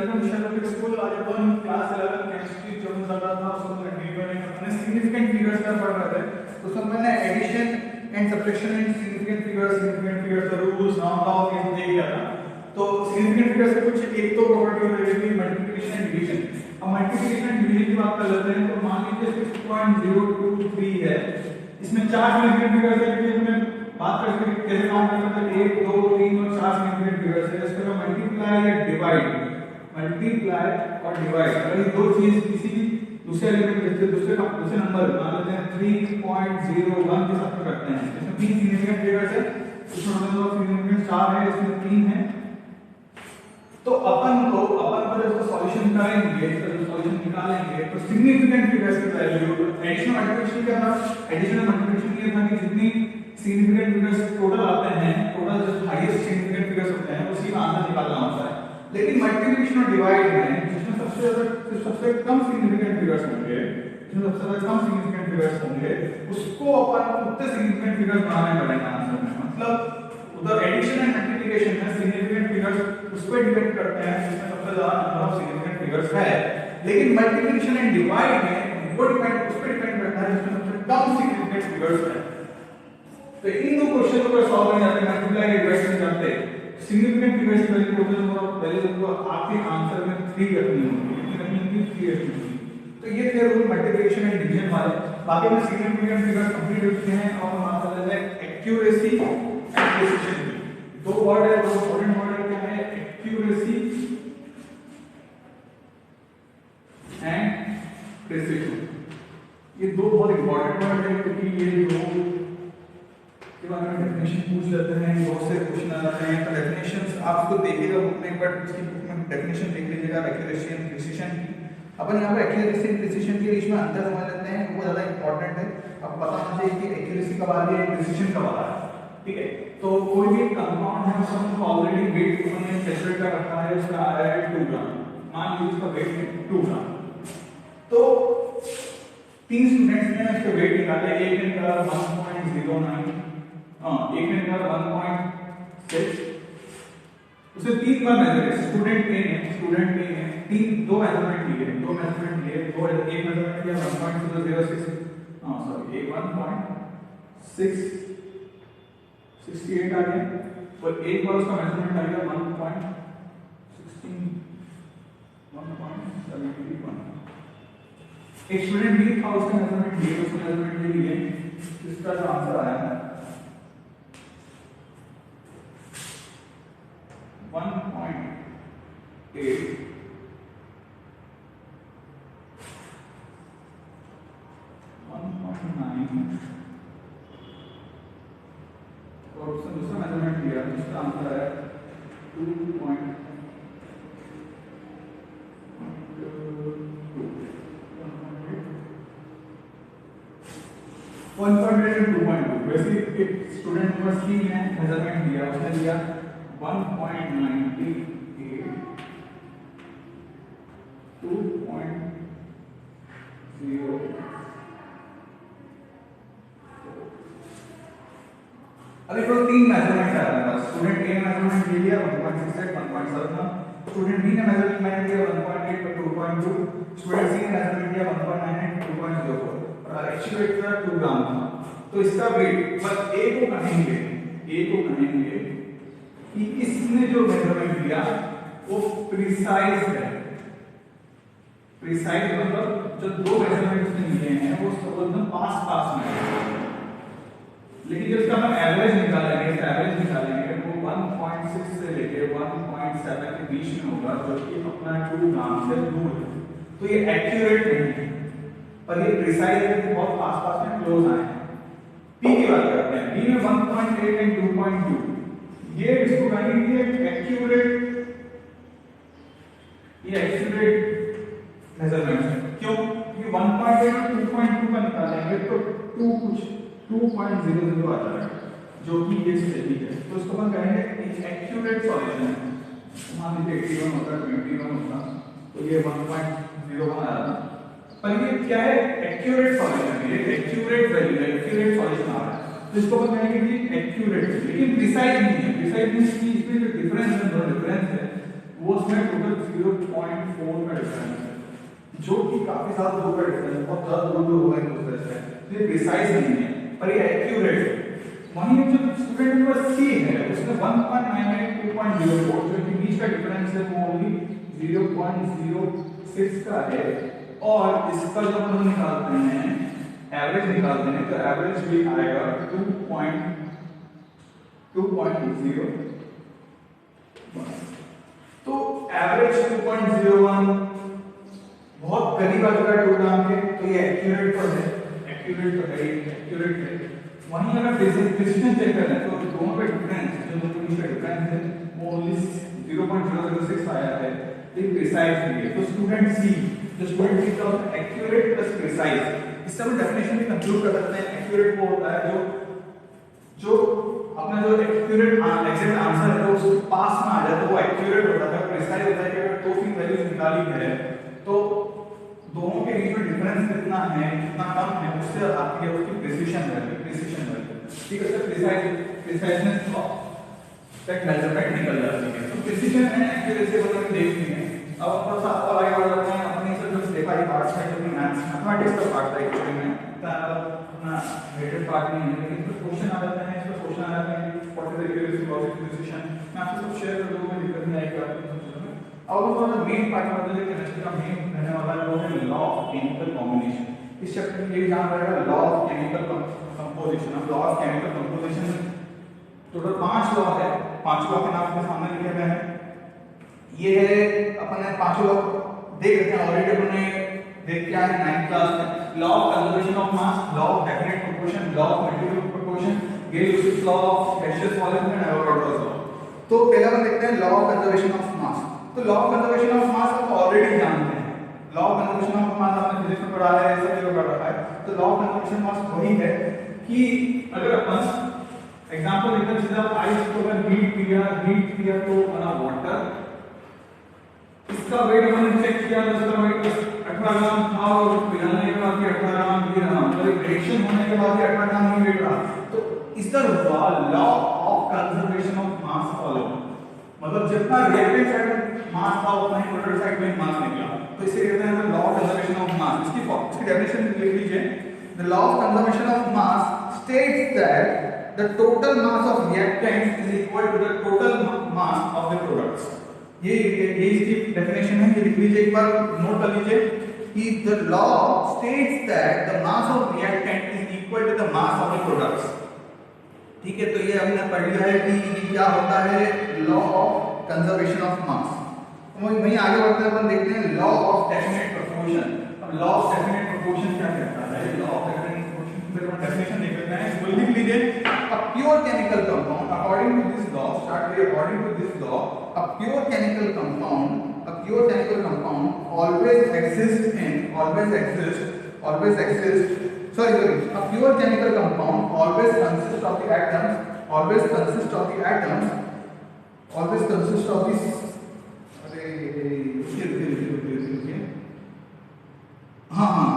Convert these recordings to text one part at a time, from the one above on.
Welcome शैलोपिक school. आज अपन class 11 chemistry जो चल रहा था उसको कंटिन्यू करेंगे। अपने सिग्निफिकेंट फिगर्स का पढ़ रहे थे, तो उसमें मैंने addition and subtraction and significant figures का रूल्स राउंड ऑफ ये देख लिया था। तो सिग्निफिकेंट फिगर्स के कुछ एक तो प्रॉपर्टी हो रही है मल्टीप्लिकेशन एंड डिवीजन। अब मल्टीप्लिकेशन एंड डिवीजन की बात कर लेते हैं। तो मान लीजिए 6.023 है, इसमें चार सिग्निफिकेंट फिगर्स है। क्योंकि हमने बात करते हैं कैसे काम करते हैं, 1 2 3 और 4 सिग्निफिकेंट फिगर्स है। इसको मल्टीप्लाई या डिवाइड, मल्टीप्लाई और डिवाइड, अगर ये दो चीज किसी भी दूसरे एलिमेंट जैसे दूसरे नंबर मान लेते हैं 3.01 के साथ करते हैं, इसमें तीन सिग्निफिकेंट फिगर्स है, इसमें मतलब सिग्निफिकेंट 4 है, इसमें 3 है। तो अपन को जब इसका सॉल्यूशन करेंगे, इसका जो सॉल्यूशन निकालेंगे, तो सिग्निफिकेंट फिगर्स की वैल्यू एडिशन मल्टीप्लिकेशन क्या था, एडिशन मल्टीप्लिकेशन ये था कि जितनी सिग्निफिकेंट फिगर्स टोटल आते हैं, टोटल जो हाईएस्ट सिग्निफिकेंट फिगर्स होते हैं उसी का आंसर निकालना होता है। लेकिन मल्टीप्लिकेशन और डिवाइड में जिसमें सबसे कम सिग्निफिकेंट फिगर्स होंगे, जिसमें सबसे ज्यादा कम सिग्निफिकेंट फिगर्स होंगे, उसको अपन उतने सिग्निफिकेंट फिगर्स बनाने पड़ेंगे आंसर में। मतलब उधर एडिशन एंड मल्टीप्लिकेशन में सिग्निफिकेंट फिगर्स उस पर डिपेंड करते हैं जिसमें सबसे ज्यादा नंबर ऑफ सिग्निफिकेंट फिगर्स है। लेकिन मल्टीप्लिकेशन एंड डिवाइड में वो डिपेंड उस पर डिपेंड करता है जिसमें सबसे कम सिग्निफिकेंट फिगर्स है। तो इन दो क्वेश्चन को सॉल्व करने जाते हैं, मल्टीप्लाई एंड डिवाइड करने जाते हैं। सिग्निफिकेंट फिगर्स की value total number of values को आपके आंसर में 3 रखनी होगी, कितनी रखनी होगी, 3 रखनी होगी। तो ये थे रूल मल्टीप्लिकेशन एंड डिवीजन वाले। बाकी में सिग्निफिकेंट फिगर्स कंप्लीट हो चुके हैं और हम बात कर लेते हैं एक्यूरेसी एंड प्रिसिशन की। दो वर्ड है, दो इंपॉर्टेंट वर्ड है, क्या है, एक्यूरेसी एंड प्रिसिशन। ये दो बहुत इंपॉर्टेंट वर्ड है क्योंकि ये दो के बारे में डेफिनेशन पूछ लेते हैं, बहुत से क्वेश्चन आ जाते हैं। तो डेफिनेशंस आप इसको देखिएगा बुक में, एक बार इसकी बुक में डेफिनेशन देख लीजिएगा एक्यूरेसी एंड प्रिसिशन की। अपन यहाँ पे एक्यूरेसी एंड प्रिसिशन के बीच में अंतर समझ लेते हैं, वो ज़्यादा इंपॉर्टेंट है। अब पता होना चाहिए कि एक्यूरेसी कब आ रही है, प्रिसिशन कब आ रहा है, ठीक है। तो कोई भी कंपाउंड है उसका ऑलरेडी वेट हमने कैलकुलेट कर रखा है, उसका आ रहा है 2 ग्राम, मान लीजिए उसका वेट है 2 ग्राम। तो 3 स्टूडेंट्स ने इसका वेट निकाला, एक ने निकाला 1.09, एक ने निकाला 1.6, उसे 3 बार मेजर है। स्टूडेंट ए ने दो मेजरमेंट लिए, एक मेजरमेंट लिया 1.06, सॉरी 1.668 आ गया, और एक बार उसका मेजरमेंट आ गया 1.71। एक स्टूडेंट बी था, उसका मेजरमेंट लिए, उसका मेजरमेंट ले लिए, इसका जो आंसर आया है 1.8 1.9 और उसने दूसरा मेजरमेंट लिया, जिसका आंसर है 2.2। वैसे एक स्टूडेंट नंबर सी ने मेजरमेंट लिया, उसने लिया 1.98, 2.0। अब देखो 3 मेजरमेंट आ रहा है। स्टूडेंट ए मेजरमेंट ले लिया 1.68, 1.71, स्टूडेंट बी ने मेजरमेंट लिया 1.8 और 2.2, स्टूडेंट सी ने मेजरमेंट लिया 1.98, 2.04 और एक्चुअली था 2 ग्राम था। तो इसका वेट बस ए को कहेंगे कि इसने जो मेजरमेंट लिया वो प्रिसाइज है। प्रिसाइज मतलब जो दो मेजरमेंट उसने लिए हैं वो सब एकदम पास में है। लेकिन जब इसका हम एवरेज निकालेंगे वो 1.6 से लेके 1.7 के बीच में होगा, जो कि अपना 2 ग्राम से दूर है। तो ये एक्यूरेट नहीं है, पर ये प्रिसाइज है कि बहुत पास में क्लोज आए। पी की बात करते हैं, पी में 1.8 एंड 2.2, ये इसको कहेंगे एक्यूरेट मेजरमेंट है। क्यों? क्योंकि 1.8 और 2.2 का निकालेंगे तो 2.00 आ जाएगा, जो कि ये सही है। तो इसको हम कहेंगे एक्यूरेट सॉल्यूशन है। मान लीजिए 81 होता है, 21 होता, तो ये 1.01 आ रहा है, पर ये क्या है, एक्यूरेट सॉल्यूशन है, ये एक्यूरेट वैल्यू है, एक्यूरेट सॉल्यूशन आ रहा है। तो इसको हम कहेंगे कि एक्यूरेट है, लेकिन प्रिसाइज नहीं है। प्रिसाइज मींस कि इसमें जो डिफरेंस है वो उसमें टोटल 0.4 का डिफरेंस है, जो कि काफी ज्यादा दूर का डिफरेंस है, बहुत ज्यादा दूर होगा एक दूसरे से, तो ये प्रिसाइज नहीं है पर ये एक्यूरेट है। वहीं जो स्टूडेंट नंबर सी है उसने 1.98 2.04 जो कि बीच का डिफरेंस है वो ओनली 0.06 का है, और इसका जब हम निकालते हैं एवरेज निकालते हैं तो एवरेज भी आएगा 2.20। तो एवरेज 2.01 बहुत करीब आ चुका है 2 ग्राम के, तो ये एक्यूरेट तो है, एक्यूरेट तो है, एक्यूरेट है। वहीं अगर प्रिसिजन चेक करें तो दोनों का डिफरेंस जो दोनों के बीच का डिफरेंस है वो ओनली 0.006 आया है, ये प्रिसाइज भी है। तो स्टूडेंट सी जो स्टूडेंट सी का एक्यूरेट प्लस प्रिसाइज, इससे हम डेफिनेशन भी कंक्लूड कर सकते हैं। एक्यूरेट वो होता है जो अपना जो एक्यूरेट एग्जैक्ट आंसर है तो उसके पास में आ जाए तो वो एक्यूरेट होता है। प्रिसाइज होता है कि अगर दो तीन वैल्यूज निकाली है तो दोनों के बीच में डिफरेंस कितना है कितना कम है उससे आती है उसकी प्रिसिशन वैल्यू, प्रिसिशन वैल्यू। ठीक है सर, प्रिसाइजनेस तक मेजरमेंट निकल जाती है। तो प्रिसिशन एंड एक्यूरेसी को हम देखते हैं। अब थोड़ा सा और आगे बढ़ जाते हैं। अपने सर जो देखा ये पार्ट्स है जो कि मैथमेटिक्स का पार्ट है एक्चुअली में, अपना ग्रेडेड पार्ट नहीं है, लेकिन कुछ क्वेश्चन आ जाते हैं, इसमें क्वेश्चन आ जाते हैं what is accuracy, what is precision, मैं आपसे सब शेयर कर दूंगा, दिक्कत नहीं आएगी आपको। अब जो मेन पार्ट में जो केमिस्ट्री का मेन रहने वाला है वो है लॉ ऑफ केमिकल कॉम्बिनेशन। इस चैप्टर में ये जान रहेगा लॉ ऑफ केमिकल कंपोजिशन। अब law of chemical composition total 5 law है, 5 लॉ के नाम आपके सामने लिखे गए हैं। ये है अपने 5 लॉ देख रहे हैं ऑलरेडी, अपने देख के आए 9th क्लास में। Law of conservation of mass, law of definite proportion, law of material proportion, Gay-Lussac's law of gaseous solid and Avogadro's law. तो पहला हम देखते हैं law of conservation of mass. तो law of conservation of mass आप already जानते हैं। Law of conservation of mass आपने फिजिक्स में पढ़ा है, सब जगह पढ़ा है। तो लॉ ऑफ कंजर्वेशन ऑफ मास वही है कि अगर अपन एग्जांपल लेते हैं, सीधा आइस को अगर हीट किया तो बना वाटर, इसका वेट हमने चेक किया तो इसका वेट 18 ग्राम था और पिघलने के बाद 18 ग्राम ही रहा, मतलब रिएक्शन होने के बाद 18 ग्राम ही वेट रहा। तो इस the law of conservation of mass follow, मतलब जितना रिएक्टेंट साइड में मास था उतना ही प्रोडक्ट साइड में मास निकला। तो इसे कहते हैं law of conservation of mass. इसकी डेफिनेशन लिख लीजिए। The law of conservation of mass states that the total mass of reactants is equal to the total mass of the products. ये इसकी डेफिनेशन है, ये लिख लीजिए, एक बार नोट कर लीजिए कि the law states that the mass of reactant is equal to the mass of the products. ठीक है, तो ये हमने पढ़ लिया है कि क्या होता है law of conservation of mass. वहीं आगे बढ़ते हैं अपन देखते हैं लॉ ऑफ डेफिनेट प्रोपोर्शन। अब लॉ ऑफ डेफिनेट प्रोपोर्शन क्या कहता है? लॉ ऑफ डेफिनेट प्रोपोर्शन की डेफिनेशन देख लेते हैं। वो लिख लीजिए, a pure chemical compound according to this law, start with according to this law, a pure chemical compound always exists, sorry, a pure chemical compound always consists of the atoms,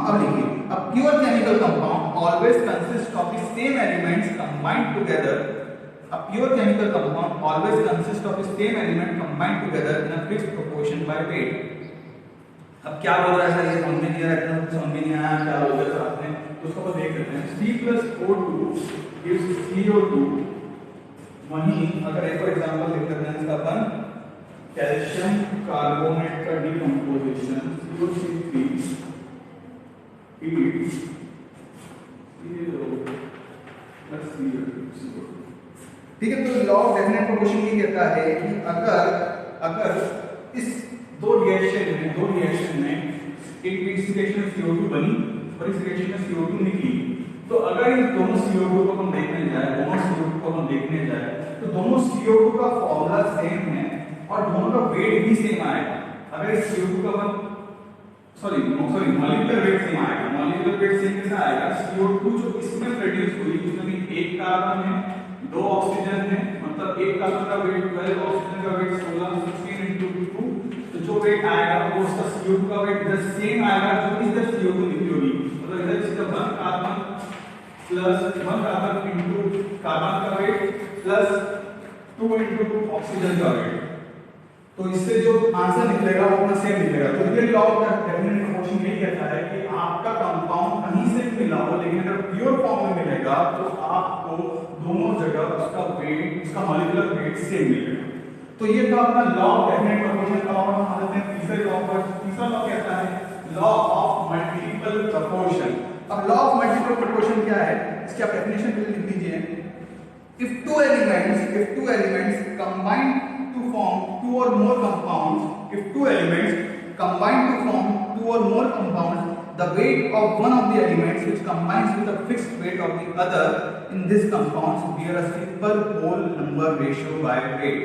अब लिखिए, a pure chemical compound always consists of the same elements combined together. A pure chemical compound always consists of the same element combined together in a fixed proportion by weight. अब क्या बोल रहा है sir, ये समझ में नहीं आ रहा, समझ में नहीं आया क्या बोल रहा है आपने, तो उसको अपन देख लेते हैं। C+O2 gives CO2। वहीं अगर एक और एग्जांपल देख लेते हैं इसका अपन, कैल्शियम कार्बोनेट का डिकम्पोजिशन COC3 ठीक है। तो लॉ ऑफ डेफिनेट प्रोपोर्शन ये कहता है कि अगर इस दो रिएक्शन में एक रिएक्शन में CO2 बनी और इस रिएक्शन में CO2 निकली, तो अगर इन दोनों CO2 को हम देखने जाए तो दोनों CO2 का फॉर्मूला सेम है और दोनों का वेट भी सेम आएगा। अगर इस CO2 का मॉलिक्यूलर वेट सेम आएगा। मॉलिक्यूलर वेट सेम कैसे आएगा? CO2 जो इसमें प्रोड्यूस हुई उसमें एक कार्बन है, 2 ऑक्सीजन है, मतलब एक कार्बन का वेट 12, ऑक्सीजन का वेट 16, 16 into 2, तो जो वेट आएगा वो उसका CO2 का वेट इधर सेम आएगा जो इधर CO2 निकली होगी। मतलब इधर सीधा 1 carbon plus 1 carbon into carbon का वेट प्लस 2 into 2 ऑक्सीजन का वेट। तो इससे जो आंसर निकलेगा वो अपना सेम निकलेगा। तो ये लॉ ऑफ डेफिनेट प्रोपोर्शन यही कहता है कि आपका कंपाउंड कहीं से भी मिला हो लेकिन अगर प्योर फॉर्म में मिलेगा तो आपको दोनों जगह उसका वेट, उसका मॉलिक्यूलर वेट सेम मिलेगा। तो ये था अपना लॉ ऑफ डेफिनेट प्रोपोर्शन का। और हम आते हैं तीसरे लॉ पर। तीसरा लॉ कहता है लॉ ऑफ मल्टीपल प्रोपोर्शन। अब लॉ ऑफ मल्टीपल प्रोपोर्शन क्या है, इसकी आप डेफिनेशन भी लिख दीजिए। if two elements combine to form two or more compounds, if two elements combine to form two or more compounds, the weight of one of the elements which combines with the fixed weight of the other in this compounds bear a simple whole number ratio by weight।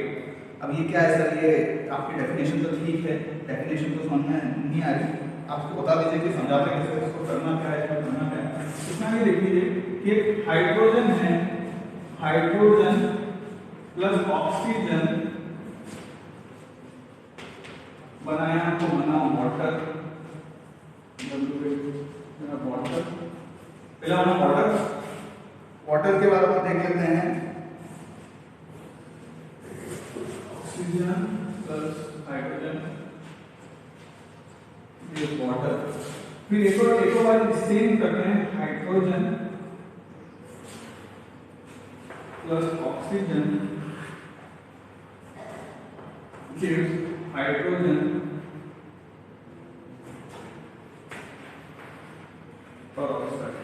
अब ये क्या है sir, ये आपकी definition तो ठीक है, definition तो समझ में नहीं आ रही, आपको बता दीजिए कि समझाते कैसे, इसको करना क्या है, इसको करना क्या है। इसमें ये देख लीजिए कि हाइड्रोजन है, हाइड्रोजन प्लस ऑक्सीजन बनाया तो बना वाटर, वाटर पहला बना वाटर। वाटर के बाद हम देख लेते हैं ऑक्सीजन प्लस हाइड्रोजन, ये वाटर। फिर एक और बार सेम करते हैं, hydrogen plus oxygen gives hydrogen peroxide।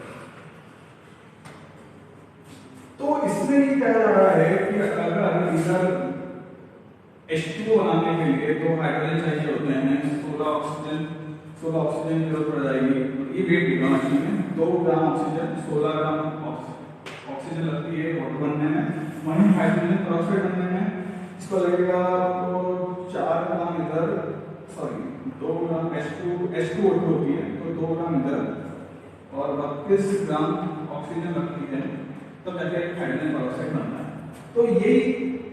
तो इसमें ये कहा जा रहा है कि अगर इधर H2O बनाने के लिए दो हाइड्रोजन चाहिए होते हैं, 16 ऑक्सीजन की जरूरत पड़ जाएगी। ये वेट लिखा है, 2 ग्राम ऑक्सीजन 16 ग्राम ऑक्सीजन लगती है वाटर बनने में, वहीं हाइड्रोजन पेरोक्साइड बनने में इसको लगेगा तो 4 ग्राम इधर, सॉरी 2 ग्राम H2O होती है तो 2 ग्राम इधर और 32 ग्राम ऑक्सीजन लगती है, तब जाके हाइड्रोजन पेरोक्साइड बनता है। तो यही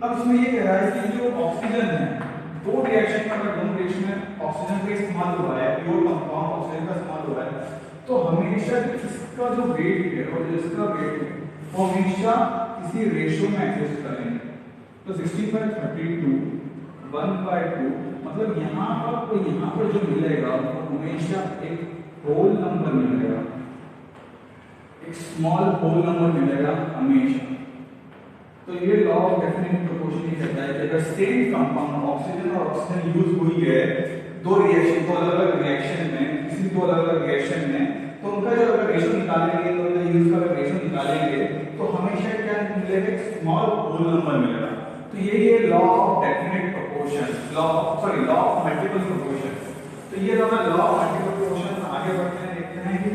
अब इसमें ये कह रहा है कि जो ऑक्सीजन है, दो रिएक्शन में, अगर दोनों रिएक्शन में ऑक्सीजन का इस्तेमाल हुआ है, प्योर कंपाउंड ऑक्सीजन का इस्तेमाल हुआ है, तो हमेशा इसका जो वेट है और जिसका वेट है वो हमेशा किसी रेशियो में एडजस्ट करेंगे। तो 60/32 1/2, मतलब यहाँ पर जो मिलेगा वो हमेशा एक होल नंबर मिलेगा, एक स्मॉल होल नंबर मिलेगा हमेशा। तो ये लॉ ऑफ डेफिनेट प्रोपोर्शन ही कहता है कि अगर सेम कंपाउंड ऑक्सीजन और ऑक्सीजन यूज हुई है दो अलग-अलग रिएक्शन में, किसी दो अलग-अलग रिएक्शन में, तो उनका जो अगर रेशियो निकालेंगे, तो उनका यूज का अगर रेशियो निकालेंगे तो हमेशा क्या मिलेगा, एक स्मॉल होल नंबर मिलेगा। तो यही है law of definite proportion, law of multiple proportion. तो ये रहा लॉ ऑफ मल्टीपल प्रोपोर्शन। आगे बढ़ते हैं, देखते हैं कि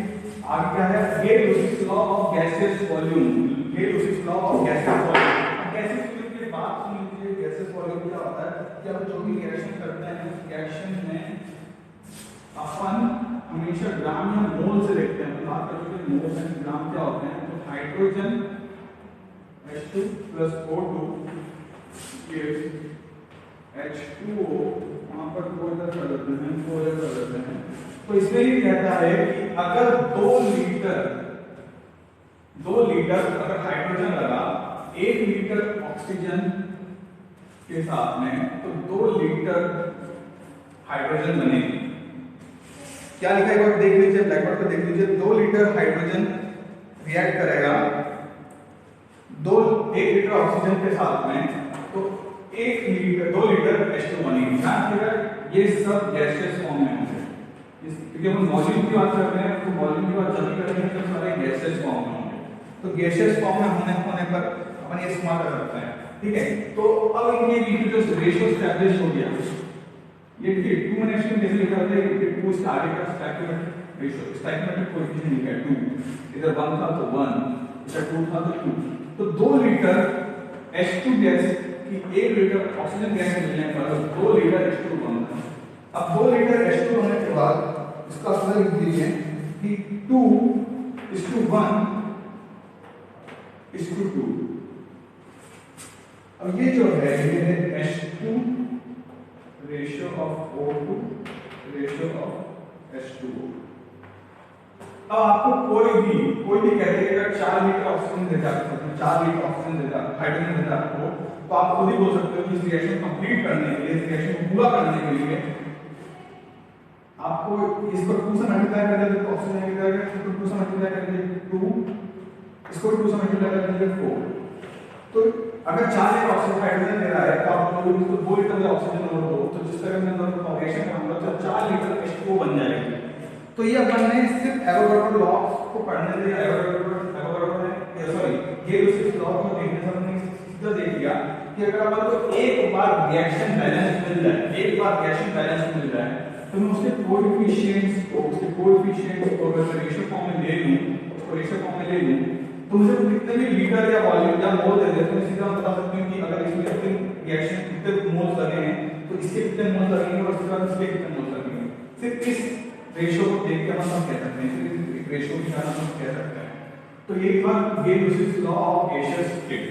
आगे क्या है। Gay-Lussac's law of gaseous volume, Gay-Lussac's law of gaseous volume. Gaseous volume की बात सुन लीजिए, गैसियस वॉल्यूम क्या होता है कि आप जो भी रिएक्शन करते हैं उस रिएक्शन में अपन हमेशा ग्राम या मोल से देखते हैं, बात करते हैं मोल एंड ग्राम क्या होते हैं। तो hydrogen H2 plus O2 gives H2O, वहां पर को इधर कर देते हैं, को इधर कर देते हैं। तो इसमें ये कहता है कि अगर 2 लीटर अगर हाइड्रोजन लगा 1 लीटर ऑक्सीजन के साथ में, तो 2 लीटर हाइड्रोजन बनेगी। क्या लिखा है एक बार देख लीजिए, ब्लैक बोर्ड पर देख लीजिए। 2 लीटर हाइड्रोजन रिएक्ट करेगा 1 लीटर ऑक्सीजन के साथ में, तो 2 लीटर H2 बनेगी। ध्यान रखिएगा ये सब गैसियस फॉर्म में होंगे, क्योंकि हम वॉल्यूम की बात कर रहे हैं, तो वॉल्यूम की बात जब करेंगे तो सारे गैसियस फॉर्म में होंगे। तो गैसियस फॉर्म में होने पर अपन ये इस्तेमाल कर सकते हैं, ठीक है। तो अब इनके बीच में जो रेशियो एस्टैब्लिश हो गया, ये देखिए 2 में एक्चुअली कैसे लिखा जाता है कि 2 से आगे का स्टैक्योमेट्रिक रेशियो, स्टैक्योमेट्रिक कोएफिशिएंट लिखा है 2, इधर 1 था तो 1, इधर 2 था तो 2। तो 2 लीटर H2 गैस की 1 लीटर ऑक्सीजन गैस मिलने पर 2 लीटर H2 बनता है। अब 2 लीटर H2 होने के बाद इसका फॉर्मूला लिख दीजिए कि 2:1 2। अब ये जो है ये है H2 ratio of O2 ratio of H2O। अब आपको कोई भी कहते हैं अगर 4 लीटर ऑक्सीजन देता है, 4 लीटर ऑक्सीजन देता है, हाइड्रोजन देता है आपको, तो आप खुद ही बोल सकते हो कि इस रिएक्शन को कंप्लीट करने के लिए, इस रिएक्शन को पूरा करने के लिए आपको इसको 2 से मल्टीप्लाई कर देंगे तो ऑक्सीजन आ जाएगा, इसको 2 से मल्टीप्लाई कर देंगे 2, इसको 2 से मल्टीप्लाई कर देंगे 4। तो अगर 4 लीटर ऑक्सीजन हाइड्रोजन दे रहा है तो आप लोग इसको 2 लीटर ऑक्सीजन और दो, तो जिस तरह मैं दोनों रिएक्शन करूंगा तो 4 लीटर H2O बन जाएगी। तो ये अपन ने सिर्फ एवोगाड्रो लॉ को पढ़ने से एवोगाड्रो ने सॉरी गेल-लुसियस लॉ को देखने से हमने सीधा देख लिया कि अगर अपन को एक बार रिएक्शन बैलेंस मिल जाए, एक बार रिएक्शन बैलेंस मिल जाए, तो मैं उसके कोएफिशिएंट्स को अगर मैं रेशियो फॉर्म में ले लूं, उसको रेशियो फॉर्म में ले लूं, तो मुझे कितने भी लीटर या वॉल्यूम या मोल दे दे तो मैं सीधा बता सकता हूं कि अगर इसमें कितने रिएक्शन कितने मोल्स लगे हैं तो इसके कितने मोल्स लगेंगे और इसके बाद इसके कितने मोल्स लगेंगे। सिर्फ इस रेशियो को देख के हम कह सकते हैं, सिर्फ इस रेशियो के कारण हम कह सकते हैं। तो ये था गेल-लुसियस लॉ ऑफ गैसियस स्टेट।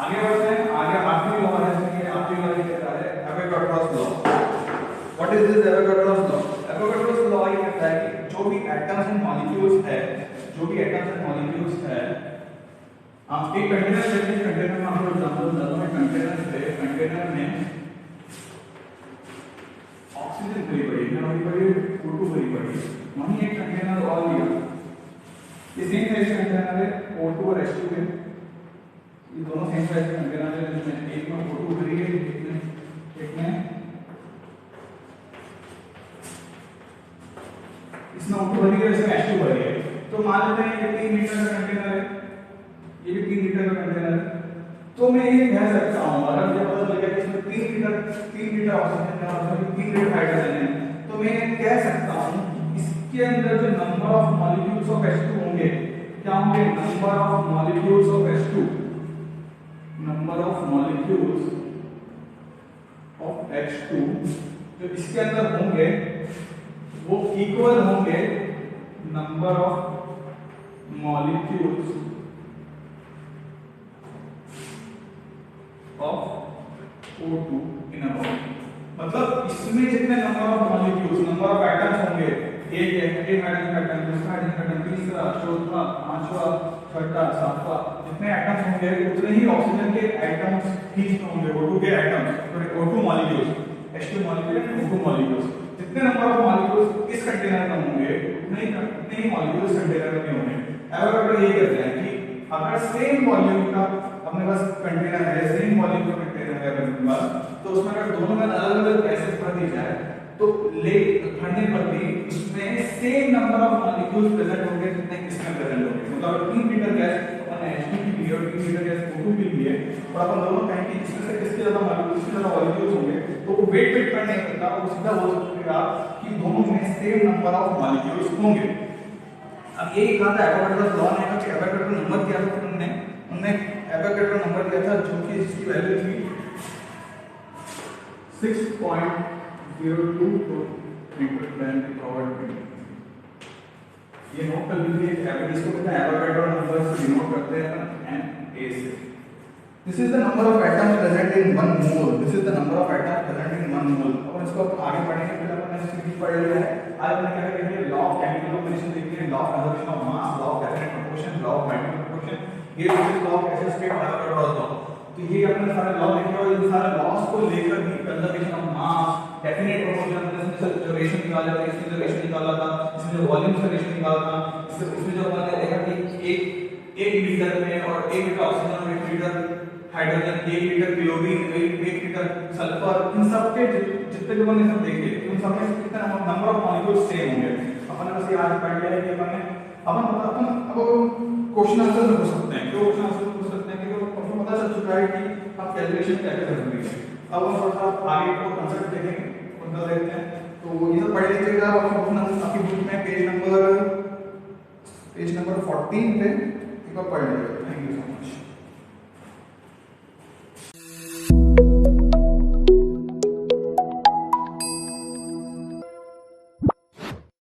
आगे बढ़ते हैं, आगे आखिरी लॉ है इसमें, आखिरी लॉ ये कहता है Avogadro's law. What is this Avogadro's law? Avogadro's law ये कहता है कि जो भी एटम्स एंड मॉलिक्यूल्स है, जो भी एटम्स एंड मॉलिक्यूल्स है, आप एक कंटेनर लेते हैं, कंटेनर में आपको एग्जांपल बताता हूं, कंटेनर है, कंटेनर में ऑक्सीजन भरी पड़ी है, भरी पड़ी O2 भरी पड़ी है, वहीं एक कंटेनर और लिया, ये सेम साइज का कंटेनर है, O2 और H2 है, ये दोनों सेम साइज के कंटेनर है, जिसमें एक में O2 भरी है, एक में इसमें O2 भरी है, इसमें H2 भरी है। तो मान लेते हैं ये 3 लीटर का कंटेनर है, ये भी 3 लीटर का कंटेनर है, तो मैं ये कह सकता हूं अगर मुझे पता चल गया कि इसमें 3 लीटर ऑक्सीजन है और 3 लीटर हाइड्रोजन है, तो मैं ये कह सकता हूं इसके अंदर जो number of molecules of H2 होंगे, क्या होंगे? Number of molecules of H2, number of molecules of H2 जो इसके अंदर होंगे वो इक्वल होंगे number of molecules of O2 in a body। मतलब इसमें जितने number of molecules, number of atoms होंगे, एक हाइड्रोजन एटम, दूसरा हाइड्रोजन एटम, तीसरा, चौथा, पांचवा, छठा, सातवां, जितने एटम्स होंगे उतने ही ऑक्सीजन के एटम्स ही होंगे, O2 के atoms, sorry O2 molecules, H2 molecule and O2 molecules. जितने नंबर ऑफ मॉलिक्यूल्स इस कंटेनर में होंगे उतने ही मॉलिक्यूल्स कंटेनर में होंगे। एवोगाड्रो ये कहते हैं कि अगर सेम वॉल्यूम का अपने पास कंटेनर है, सेम वॉल्यूम का कंटेनर है अपने पास, तो उसमें अगर दोनों में अलग-अलग गैसेस भर दी जाए तो ले भरने पर भी इसमें same number of molecules present होंगे जितने इसमें प्रेजेंट होंगे। मतलब अगर 3 लीटर गैस अपन H2 के लिए और 3 लीटर गैस O2 के लिए और अपन दोनों कहें कि इसमें से किसके ज्यादा मॉलिक्यूल्स, किसके ज्यादा मॉलिक्यूल्स होंगे, तो वो वेट डिपेंड नहीं करता, वो सीधा बोल सकते आप कि दोनों में सेम नंबर ऑफ मॉलिक्यूल्स होंगे। अब यही कहा था एवोगाड्रोस लॉ ने कि एवोगाड्रो नंबर क्या था, उन्होंने एवोगाड्रो नंबर दिया था जो कि इसकी वैल्यू थी 6.02 मीटर per पावर 20। ये नोट कर लीजिए, एवरेज को कहते हैं एवोगाड्रो नंबर से डिनोट करते हैं Na से। This is the number of atoms present in 1 mole. This is the number of atoms present in 1 mole। अब इसको आगे बढ़ेंगे, पहले अपन इसकी पढ़ लिया है। आज हमने क्या करेंगे, लॉ ऑफ केमिकल कॉम्बिनेशन देखिए, law of conservation of mass, law of definite proportion, law of micro proportion, ये law of gaseous state, Avogadro's law. तो ये अपने सारे लॉ देखे और इन सारे लॉस को लेकर भी conservation of mass, definite proportion, इसमें जो रेशियो निकाला था, इसमें जो रेशियो निकाला था, इसमें जो वॉल्यूम का रेशियो निकाला था, इसमें जो हमने देखा कि एक लीटर में और 1 लीटर ऑक्सीजन और 1 litre hydrogen, 1 litre chlorine, 1 litre sulphur, इन सब के जितने जो हमने सब देखे उन सब में कितना नंबर ऑफ मॉलिक्यूल्स सेम होंगे। अपन बस ये आज पढ़ लिया है कि अपन क्वेश्चन आंसर में पूछ सकते हैं, क्यों क्वेश्चन आंसर में पूछ सकते हैं क्योंकि आपको पता चल चुका है कि आप कैलकुलेशन कैसे करते हैं। अब हम थोड़ा सा आगे को कांसेप्ट देखेंगे, उनका देखते हैं। तो ये सब पढ़ लीजिएगा, आपकी बुक में पेज नंबर 14 पे एक बार पढ़ लीजिएगा। Thank you so much.